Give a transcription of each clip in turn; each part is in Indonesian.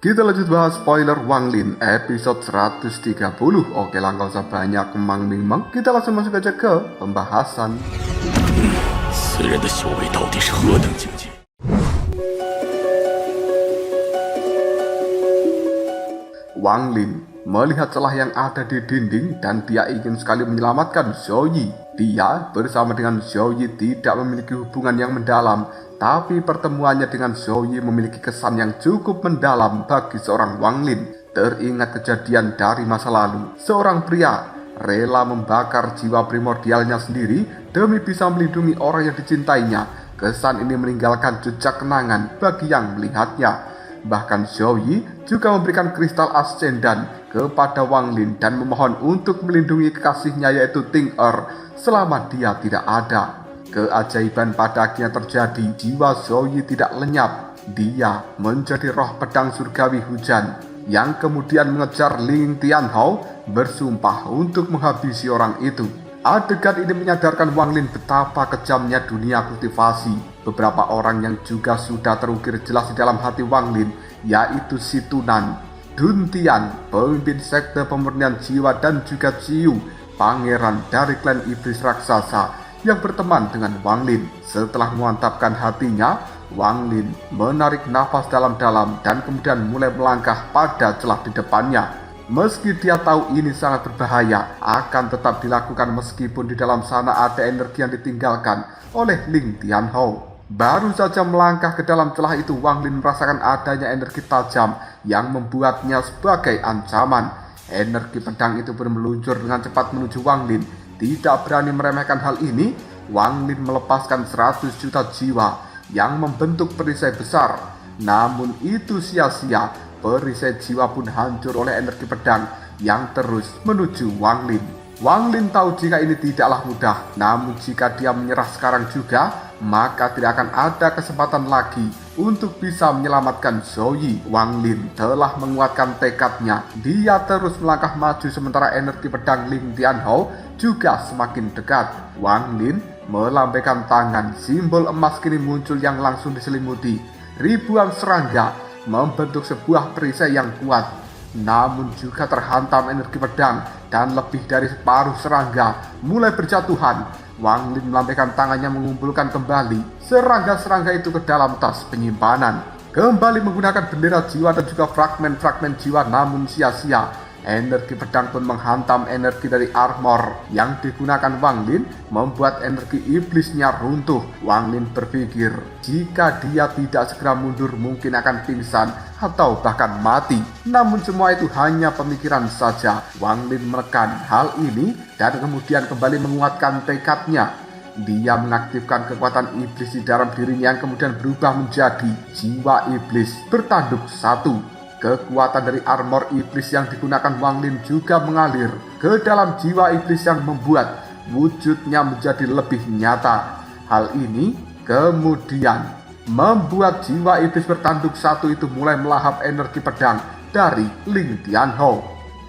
Kita lanjut bahas spoiler Wang Lin episode 130. Oke lah, gak usah banyak kemang-ming-mang, kita langsung masuk aja ke pembahasan. 此人的修为到底是何等境界？ Wang Lin melihat celah yang ada di dinding dan dia ingin sekali menyelamatkan Zhou Yi. Dia bersama dengan Zhou Yi tidak memiliki hubungan yang mendalam, tapi pertemuannya dengan Zhou Yi memiliki kesan yang cukup mendalam bagi seorang Wang Lin. Teringat kejadian dari masa lalu, seorang pria rela membakar jiwa primordialnya sendiri demi bisa melindungi orang yang dicintainya. Kesan ini meninggalkan jejak kenangan bagi yang melihatnya. Bahkan Zhou Yi juga memberikan kristal ascendan kepada Wang Lin dan memohon untuk melindungi kekasihnya yaitu Ting Er selama dia tidak ada. Keajaiban pada akhirnya terjadi. Jiwa Zhou Yi tidak lenyap. Dia menjadi roh pedang surgawi hujan yang kemudian mengejar Ling Tianhao, bersumpah untuk menghabisi orang itu. Adegan ini menyadarkan Wang Lin betapa kejamnya dunia kultivasi. Beberapa orang yang juga sudah terukir jelas di dalam hati Wang Lin, yaitu si Tunan, Dun Tian, pemimpin sekte pemurnian jiwa, dan juga Ciu, pangeran dari klan iblis raksasa yang berteman dengan Wang Lin. Setelah memantapkan hatinya, Wang Lin menarik nafas dalam-dalam dan kemudian mulai melangkah pada celah di depannya. Meski dia tahu ini sangat berbahaya, akan tetap dilakukan meskipun di dalam sana ada energi yang ditinggalkan oleh Ling Tianhao. Baru saja melangkah ke dalam celah itu, Wang Lin merasakan adanya energi tajam yang membuatnya sebagai ancaman. Energi pedang itu pun meluncur dengan cepat menuju Wang Lin. Tidak berani meremehkan hal ini, Wang Lin melepaskan 100 juta jiwa yang membentuk perisai besar. Namun itu sia-sia. Perisai jiwa pun hancur oleh energi pedang yang terus menuju Wang Lin. Wang Lin tahu jika ini tidaklah mudah, namun jika dia menyerah sekarang juga, maka tidak akan ada kesempatan lagi untuk bisa menyelamatkan Zhou Yi. Wang Lin telah menguatkan tekadnya. Dia terus melangkah maju sementara energi pedang Ling Tianhao juga semakin dekat. Wang Lin melambaikan tangan, simbol emas kini muncul yang langsung diselimuti ribuan serangga membentuk sebuah perisai yang kuat, namun juga terhantam energi pedang dan lebih dari separuh serangga mulai berjatuhan. Wang Lin melambaikan tangannya mengumpulkan kembali serangga-serangga itu ke dalam tas penyimpanan. Kembali menggunakan bendera jiwa dan juga fragmen-fragmen jiwa, namun sia-sia. Energi pedang pun menghantam energi dari armor yang digunakan Wang Lin, membuat energi iblisnya runtuh. Wang Lin berpikir jika dia tidak segera mundur mungkin akan pingsan atau bahkan mati. Namun semua itu hanya pemikiran saja. Wang Lin menekan hal ini dan kemudian kembali menguatkan tekadnya. Dia mengaktifkan kekuatan iblis di dalam dirinya yang kemudian berubah menjadi jiwa iblis bertanduk satu. Kekuatan dari armor iblis yang digunakan Wang Lin juga mengalir ke dalam jiwa iblis yang membuat wujudnya menjadi lebih nyata. Hal ini kemudian membuat jiwa iblis bertanduk satu itu mulai melahap energi pedang dari Ling Tianhao.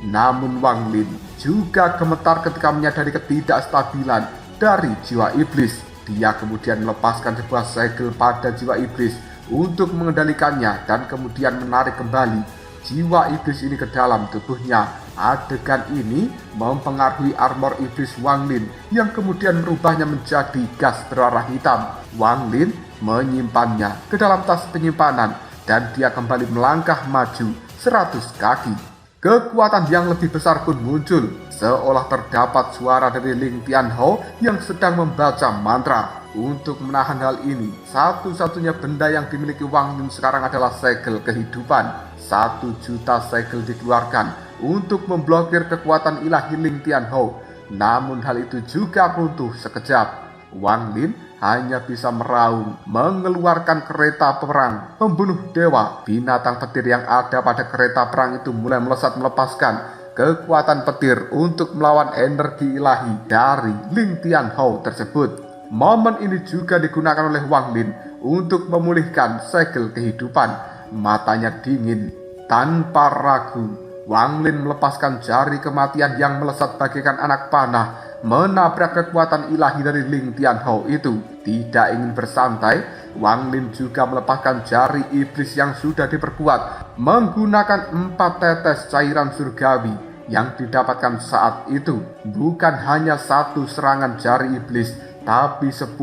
Namun Wang Lin juga gemetar ketika menyadari ketidakstabilan dari jiwa iblis. Dia kemudian melepaskan sebuah segel pada jiwa iblis untuk mengendalikannya dan kemudian menarik kembali jiwa iblis ini ke dalam tubuhnya. Adegan ini mempengaruhi armor iblis Wang Lin yang kemudian merubahnya menjadi gas berwarna hitam. Wang Lin menyimpannya ke dalam tas penyimpanan dan dia kembali melangkah maju 100 kaki. Kekuatan yang lebih besar pun muncul, seolah terdapat suara dari Ling Tianhao yang sedang membaca mantra. Untuk menahan hal ini, satu-satunya benda yang dimiliki Wang Lin sekarang adalah segel kehidupan. 1 juta segel dikeluarkan untuk memblokir kekuatan ilahi Ling Tianhao. Namun hal itu juga runtuh sekejap. Wang Lin hanya bisa meraung, mengeluarkan kereta perang pembunuh dewa. Binatang petir yang ada pada kereta perang itu mulai melesat melepaskan kekuatan petir untuk melawan energi ilahi dari Ling Tianhao tersebut. Momen ini juga digunakan oleh Wang Lin untuk memulihkan segel kehidupan. Matanya dingin. Tanpa ragu, Wang Lin melepaskan jari kematian yang melesat bagaikan anak panah, menabrak kekuatan ilahi dari Ling Tianhou itu. Tidak ingin bersantai, Wang Lin juga melepaskan jari iblis yang sudah diperkuat menggunakan 4 tetes cairan surgawi yang didapatkan saat itu. Bukan hanya 1 serangan jari iblis, tapi 10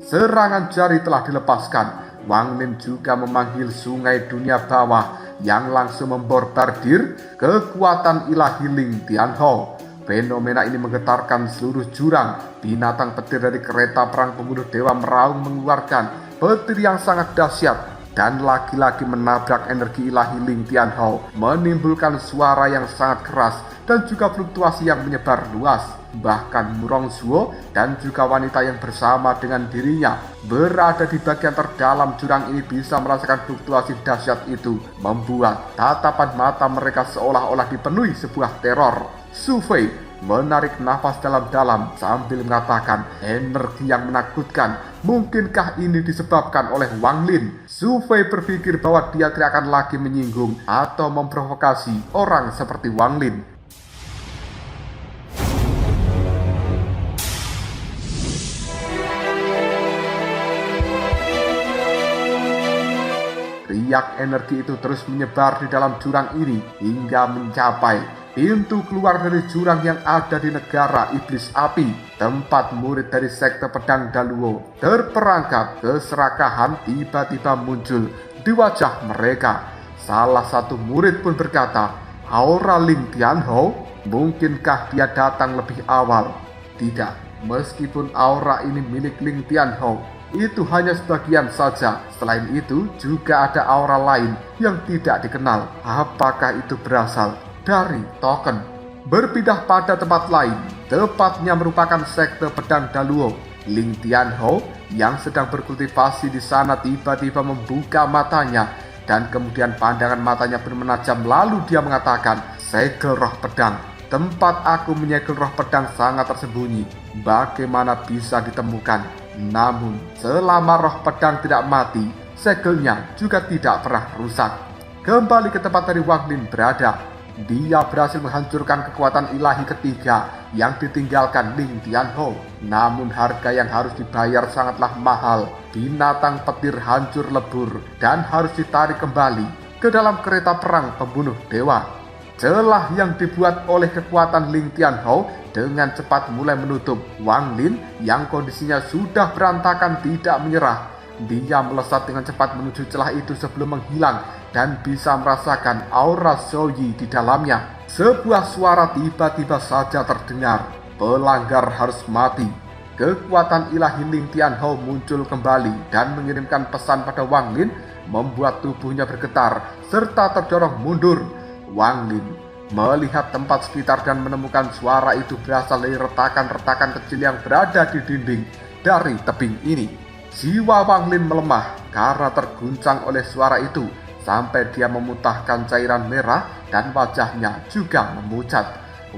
serangan jari telah dilepaskan. Wang Lin juga memanggil sungai dunia bawah yang langsung memborbardir kekuatan ilahi Ling Tianhou. Fenomena ini menggetarkan seluruh jurang. Binatang petir dari kereta perang pembunuh dewa meraung mengeluarkan petir yang sangat dahsyat, dan lagi-lagi menabrak energi ilahi Ling Tianhou, menimbulkan suara yang sangat keras dan juga fluktuasi yang menyebar luas. Bahkan Murong Zuo dan juga wanita yang bersama dengan dirinya berada di bagian terdalam jurang ini bisa merasakan fluktuasi dahsyat itu, membuat tatapan mata mereka seolah-olah dipenuhi sebuah teror. Su Fei menarik nafas dalam-dalam sambil mengatakan, energi yang menakutkan. Mungkinkah ini disebabkan oleh Wang Lin? Su Fei berpikir bahwa dia tidak akan lagi menyinggung atau memprovokasi orang seperti Wang Lin. Riak energi itu terus menyebar di dalam jurang ini hingga mencapai pintu keluar dari jurang yang ada di negara iblis api, tempat murid dari sekte pedang Daluo terperangkap keserakahan tiba-tiba muncul di wajah mereka. Salah satu murid pun berkata, aura Ling Tianhou, mungkinkah dia datang lebih awal? Tidak, meskipun aura ini milik Ling Tianhou, itu hanya sebagian saja. Selain itu juga ada aura lain yang tidak dikenal. Apakah itu berasal dari token? Berpindah pada tempat lain, tepatnya merupakan sekte pedang Daluo. Ling Tianhou yang sedang berkultivasi di sana tiba-tiba membuka matanya, dan kemudian pandangan matanya pun menajam. Lalu dia mengatakan, segel roh pedang. Tempat aku menyegel roh pedang sangat tersembunyi. Bagaimana bisa ditemukan? Namun selama roh pedang tidak mati, segelnya juga tidak pernah rusak. Kembali ke tempat dari Wang Lin berada, dia berhasil menghancurkan kekuatan ilahi ketiga yang ditinggalkan Ling Tianhou. Namun harga yang harus dibayar sangatlah mahal. Binatang petir hancur lebur dan harus ditarik kembali ke dalam kereta perang pembunuh dewa. Celah yang dibuat oleh kekuatan Ling Tianhou dengan cepat mulai menutup. Wang Lin yang kondisinya sudah berantakan tidak menyerah. Dia melesat dengan cepat menuju celah itu sebelum menghilang dan bisa merasakan aura Zhou Yi di dalamnya. Sebuah suara tiba-tiba saja terdengar, pelanggar harus mati. Kekuatan ilahi Ling Tianhou muncul kembali dan mengirimkan pesan pada Wang Lin, membuat tubuhnya bergetar serta terdorong mundur. Wang Lin melihat tempat sekitar dan menemukan suara itu berasal dari retakan-retakan kecil yang berada di dinding dari tebing ini. Jiwa Wang Lin melemah karena terguncang oleh suara itu, sampai dia memutahkan cairan merah dan wajahnya juga memucat.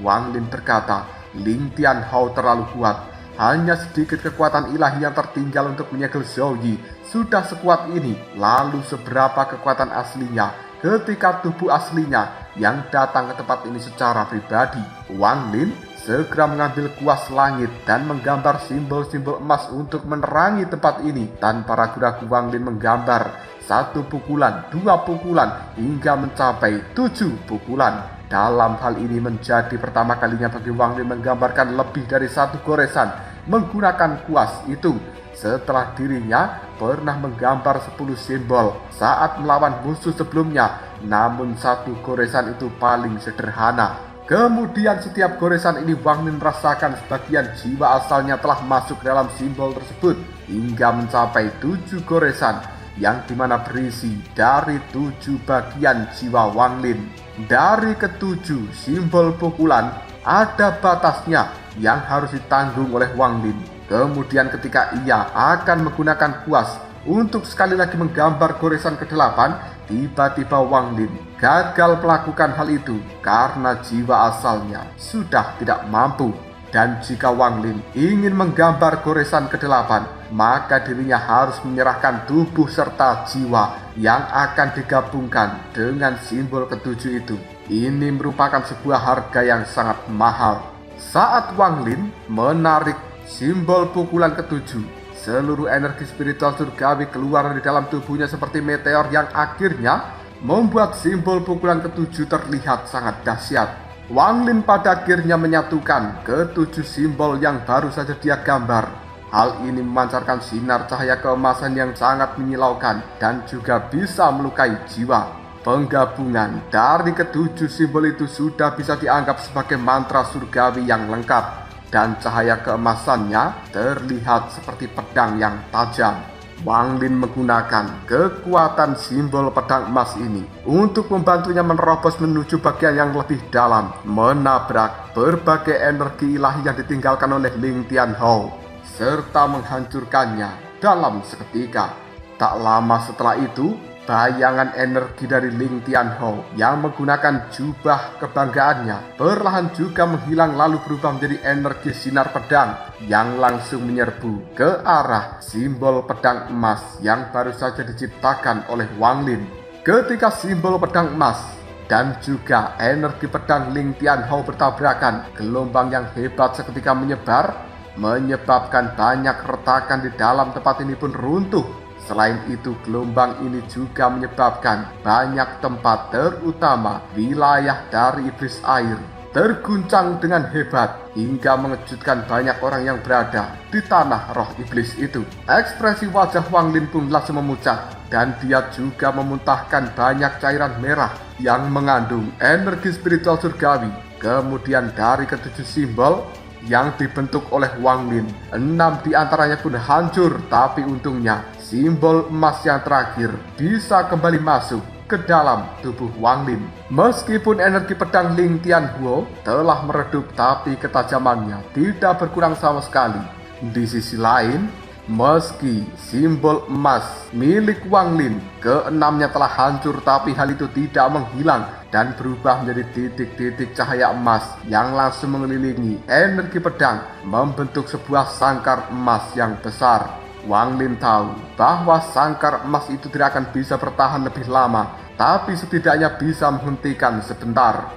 Wang Lin berkata, Ling Tianhou terlalu kuat. Hanya sedikit kekuatan ilahi yang tertinggal untuk menyegel Zhou Yi sudah sekuat ini. Lalu seberapa kekuatan aslinya ketika tubuh aslinya yang datang ke tempat ini secara pribadi? Wang Lin segera mengambil kuas langit dan menggambar simbol-simbol emas untuk menerangi tempat ini. Tanpa ragu-ragu Wang Lin menggambar 1 pukulan, 2 pukulan, hingga mencapai 7 pukulan. Dalam hal ini menjadi pertama kalinya bagi Wang Lin menggambarkan lebih dari 1 goresan menggunakan kuas itu. Setelah dirinya pernah menggambar 10 simbol saat melawan musuh sebelumnya, namun 1 goresan itu paling sederhana. Kemudian setiap goresan ini Wang Lin merasakan sebagian jiwa asalnya telah masuk dalam simbol tersebut, hingga mencapai 7 goresan yang dimana berisi dari 7 bagian jiwa Wang Lin. Dari ke-7 simbol pukulan ada batasnya yang harus ditanggung oleh Wang Lin. Kemudian ketika ia akan menggunakan kuas untuk sekali lagi menggambar goresan ke-8, tiba-tiba Wang Lin gagal melakukan hal itu karena jiwa asalnya sudah tidak mampu. Dan jika Wang Lin ingin menggambar goresan ke-8, maka dirinya harus menyerahkan tubuh serta jiwa yang akan digabungkan dengan simbol ke-7 itu. Ini merupakan sebuah harga yang sangat mahal. Saat Wang Lin menarik simbol pukulan ketujuh, seluruh energi spiritual surgawi keluar dari dalam tubuhnya seperti meteor yang akhirnya membuat simbol pukulan ketujuh terlihat sangat dahsyat. Wang Lin pada akhirnya menyatukan ketujuh simbol yang baru saja dia gambar. Hal ini memancarkan sinar cahaya keemasan yang sangat menyilaukan dan juga bisa melukai jiwa. Penggabungan dari ketujuh simbol itu sudah bisa dianggap sebagai mantra surgawi yang lengkap, dan cahaya keemasannya terlihat seperti pedang yang tajam. Wang Lin menggunakan kekuatan simbol pedang emas ini untuk membantunya menerobos menuju bagian yang lebih dalam, menabrak berbagai energi ilahi yang ditinggalkan oleh Ling Tianhou, serta menghancurkannya dalam seketika. Tak lama setelah itu, bayangan energi dari Ling Tianhou yang menggunakan jubah kebanggaannya perlahan juga menghilang lalu berubah menjadi energi sinar pedang yang langsung menyerbu ke arah simbol pedang emas yang baru saja diciptakan oleh Wang Lin. Ketika simbol pedang emas dan juga energi pedang Ling Tianhou bertabrakan, gelombang yang hebat seketika menyebar, menyebabkan banyak retakan di dalam tempat ini pun runtuh. Selain itu, gelombang ini juga menyebabkan banyak tempat, terutama wilayah dari iblis air, terguncang dengan hebat hingga mengejutkan banyak orang yang berada di tanah roh iblis itu. Ekspresi wajah Wang Lin pun langsung memucat, dan dia juga memuntahkan banyak cairan merah yang mengandung energi spiritual surgawi. Kemudian dari ketujuh simbol yang dibentuk oleh Wang Lin, 6 diantaranya pun hancur, tapi untungnya simbol emas yang terakhir bisa kembali masuk ke dalam tubuh Wang Lin. Meskipun energi pedang Ling Tianhou telah meredup, tapi ketajamannya tidak berkurang sama sekali. Di sisi lain, meski simbol emas milik Wang Lin keenamnya telah hancur, tapi hal itu tidak menghilang dan berubah menjadi titik-titik cahaya emas yang langsung mengelilingi energi pedang, membentuk sebuah sangkar emas yang besar. Wang Lin tahu bahwa sangkar emas itu tidak akan bisa bertahan lebih lama, tapi setidaknya bisa menghentikan sebentar.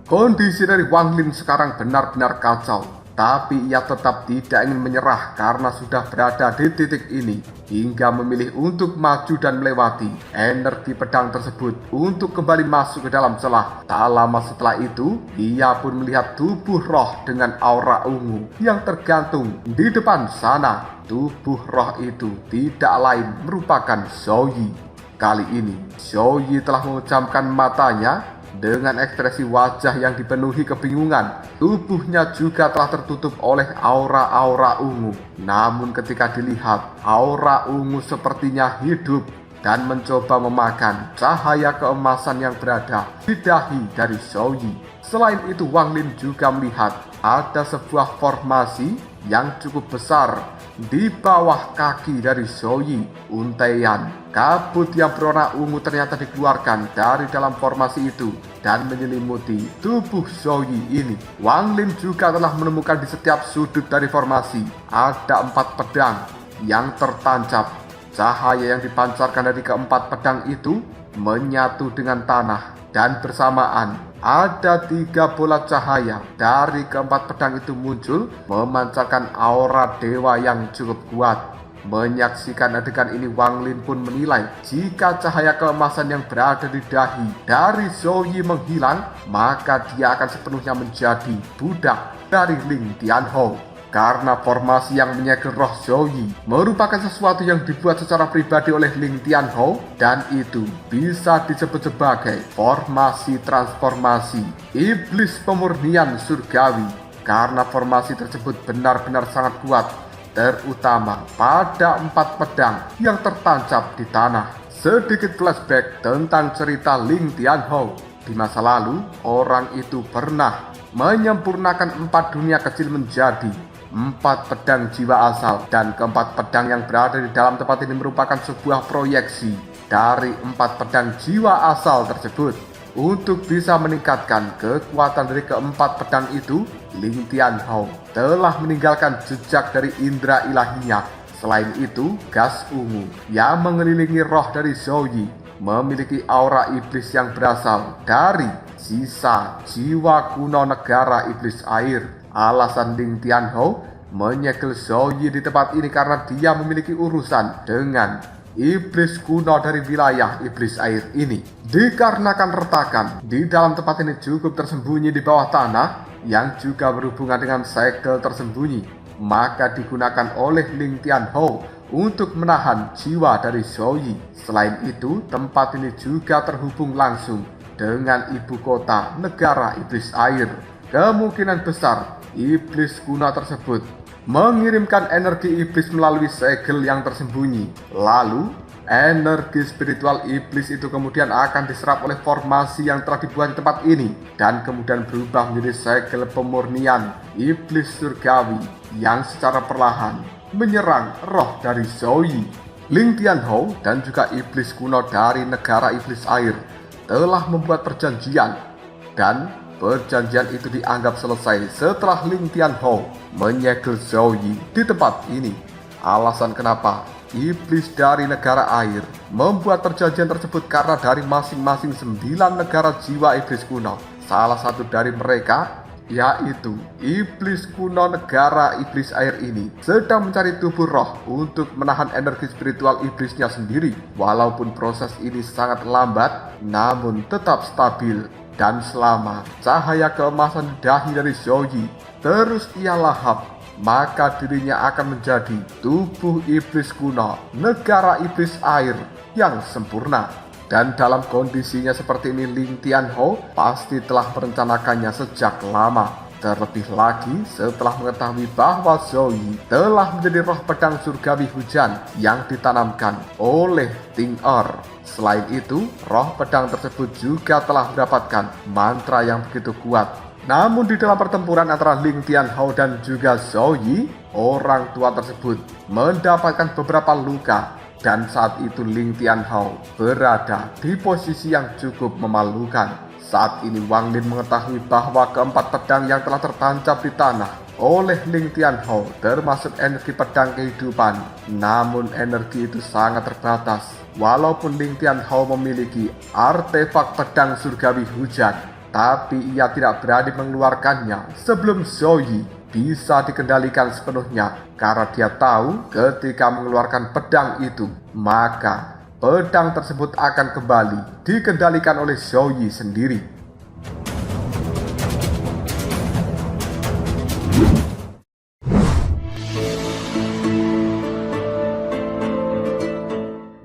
Kondisi dari Wang Lin sekarang benar-benar kacau, tapi ia tetap tidak ingin menyerah karena sudah berada di titik ini, hingga memilih untuk maju dan melewati energi pedang tersebut untuk kembali masuk ke dalam celah. Tak lama setelah itu, ia pun melihat tubuh roh dengan aura ungu yang tergantung di depan sana. Tubuh roh itu tidak lain merupakan Zhou Yi. Kali ini, Zhou Yi telah memejamkan matanya dengan ekspresi wajah yang dipenuhi kebingungan. Tubuhnya juga telah tertutup oleh aura-aura ungu. Namun ketika dilihat, aura ungu sepertinya hidup dan mencoba memakan cahaya keemasan yang berada di dahi dari Zhou Yi. Selain itu, Wang Lin juga melihat ada sebuah formasi yang cukup besar di bawah kaki dari Zhou Yi. Untaian kabut yang berwarna ungu ternyata dikeluarkan dari dalam formasi itu dan menyelimuti tubuh Zhou Yi ini. Wang Lin juga telah menemukan di setiap sudut dari formasi ada 4 pedang yang tertancap. Cahaya yang dipancarkan dari keempat pedang itu menyatu dengan tanah, dan bersamaan ada 3 bola cahaya dari keempat pedang itu muncul, memancarkan aura dewa yang cukup kuat. Menyaksikan adegan ini, Wang Lin pun menilai jika cahaya keemasan yang berada di dahi dari Zhou Yi menghilang, maka dia akan sepenuhnya menjadi budak dari Ling Tianhou. Karena formasi yang menyegel roh Zhou Yi merupakan sesuatu yang dibuat secara pribadi oleh Ling Tianhou, dan itu bisa disebut sebagai formasi transformasi iblis pemurnian surgawi. Karena formasi tersebut benar-benar sangat kuat, terutama pada 4 pedang yang tertancap di tanah. Sedikit flashback tentang cerita Ling Tianhou. Di masa lalu, orang itu pernah menyempurnakan 4 dunia kecil menjadi 4 pedang jiwa asal, dan keempat pedang yang berada di dalam tempat ini merupakan sebuah proyeksi dari 4 pedang jiwa asal tersebut. Untuk bisa meningkatkan kekuatan dari keempat pedang itu, Ling Tianhou telah meninggalkan jejak dari indera ilahinya Selain itu, gas ungu yang mengelilingi roh dari Zhou Yi memiliki aura iblis yang berasal dari sisa jiwa kuno negara iblis air. Alasan Ling Tianhou menyegel Zhou Yi di tempat ini karena dia memiliki urusan dengan iblis kuno dari wilayah iblis air ini. Dikarenakan retakan di dalam tempat ini cukup tersembunyi di bawah tanah yang juga berhubungan dengan segel tersembunyi, maka digunakan oleh Ling Tianhou untuk menahan jiwa dari Zhou Yi. Selain itu, tempat ini juga terhubung langsung dengan ibu kota negara iblis air. Kemungkinan besar iblis kuno tersebut mengirimkan energi iblis melalui segel yang tersembunyi. Lalu, energi spiritual iblis itu kemudian akan diserap oleh formasi yang telah dibuat di tempat ini dan kemudian berubah menjadi segel pemurnian iblis surgawi yang secara perlahan menyerang roh dari Zhou Yi. Ling Tianhou dan juga iblis kuno dari negara iblis air telah membuat perjanjian, dan perjanjian itu dianggap selesai setelah Ling Tianhou menyegel Zhou Yi di tempat ini. Alasan kenapa iblis dari negara air membuat perjanjian tersebut karena dari masing-masing 9 negara jiwa iblis kuno, salah satu dari mereka yaitu iblis kuno negara iblis air ini sedang mencari tubuh roh untuk menahan energi spiritual iblisnya sendiri. Walaupun proses ini sangat lambat, namun tetap stabil. Dan selama cahaya keemasan di dahi dari Zhou Yi terus ia lahap, maka dirinya akan menjadi tubuh iblis kuno negara iblis air yang sempurna. Dan dalam kondisinya seperti ini, Ling Tianhou pasti telah merencanakannya sejak lama. Terlebih lagi setelah mengetahui bahwa Zhou Yi telah menjadi roh pedang surgawi hujan yang ditanamkan oleh Ting Er. Selain itu, roh pedang tersebut juga telah mendapatkan mantra yang begitu kuat. Namun di dalam pertempuran antara Ling Tianhou dan juga Zhou Yi, orang tua tersebut mendapatkan beberapa luka. Dan saat itu Ling Tianhou berada di posisi yang cukup memalukan. Saat ini Wang Lin mengetahui bahwa keempat pedang yang telah tertancap di tanah oleh Ling Tianhou termasuk energi pedang kehidupan. Namun energi itu sangat terbatas. Walaupun Ling Tianhou memiliki artefak pedang surgawi hujan, tapi ia tidak berani mengeluarkannya sebelum Zhou Yi bisa dikendalikan sepenuhnya, karena dia tahu ketika mengeluarkan pedang itu, maka pedang tersebut akan kembali dikendalikan oleh Zhou Yi sendiri.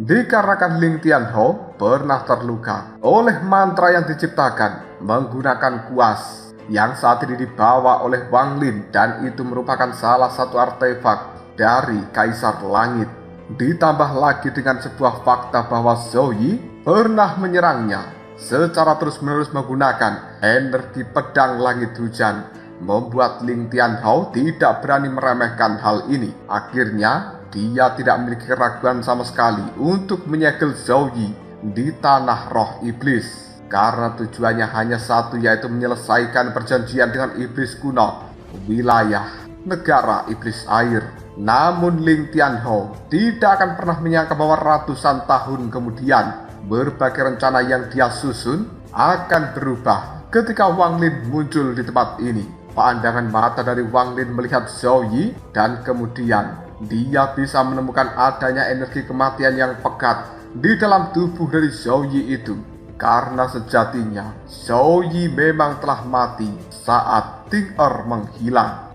Dikarenakan Ling Tianhou pernah terluka oleh mantra yang diciptakan menggunakan kuas yang saat ini dibawa oleh Wang Lin, dan itu merupakan salah satu artefak dari Kaisar Langit. Ditambah lagi dengan sebuah fakta bahwa Zhou Yi pernah menyerangnya secara terus-menerus menggunakan energi pedang langit hujan, membuat Ling Tianhou tidak berani meremehkan hal ini. Akhirnya dia tidak memiliki keraguan sama sekali untuk menyegel Zhou Yi di tanah roh iblis, karena tujuannya hanya satu, yaitu menyelesaikan perjanjian dengan iblis kuno wilayah negara iblis air. Namun Ling Tianhou tidak akan pernah menyangka bahwa ratusan tahun kemudian berbagai rencana yang dia susun akan berubah ketika Wang Lin muncul di tempat ini. Pandangan mata dari Wang Lin melihat Zhou Yi, dan kemudian dia bisa menemukan adanya energi kematian yang pekat di dalam tubuh dari Zhou Yi itu. Karena sejatinya Zhou Yi memang telah mati saat Ting Er menghilang.